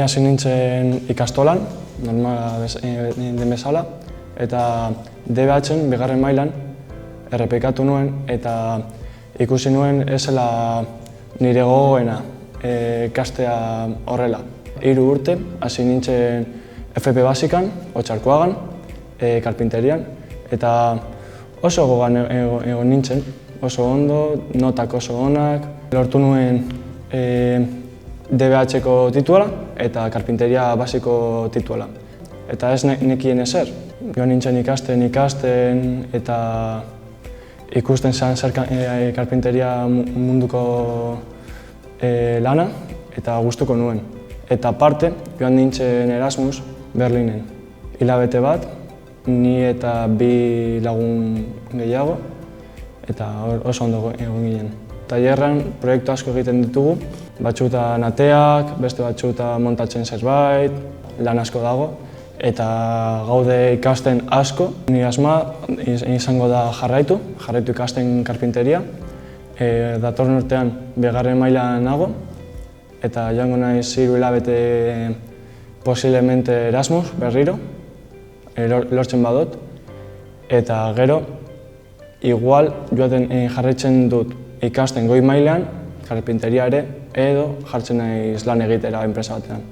Ni hasi nintzen ikastolan, normala den bezala, eta DBH-en, bigarren mailan, errepikatu nuen, eta ikusi nuen ez zela nire gogoena ikastea horrela. 3 urte, hasi nintzen FP basikan, Otxarkoagan, karpinterian, eta oso gogoan egon nintzen, oso ondo, notak oso onak. Lortu nuen DBH-ko tituala eta karpinteria basiko tituala. Eta ez nekien ezer. Joan nintzen ikasten eta ikusten zer karpinteria munduko lana eta gustuko nuen. Eta aparte, joan nintzen Erasmus Berlinen. Hilabete bat, ni eta 2 lagun gehiago, eta oso ondo egon ginen. Tailerran proiektu asko egiten ditugu, batzuetan ateak, beste batzuetan montatzen zerbait, lan asko dago, eta gaude ikasten asko. Nire asmoa izango da jarraitu ikasten karpinteria. Datorren urtean bigarren mailan nago, eta joango naiz 3 hilabete posiblemente Erasmus berriro, lortzen badut, eta gero igual joaten jarraitzen dut ikasten goi mailan, karpinteria ere, edo jartzen naiz lan egitera enpresa batean.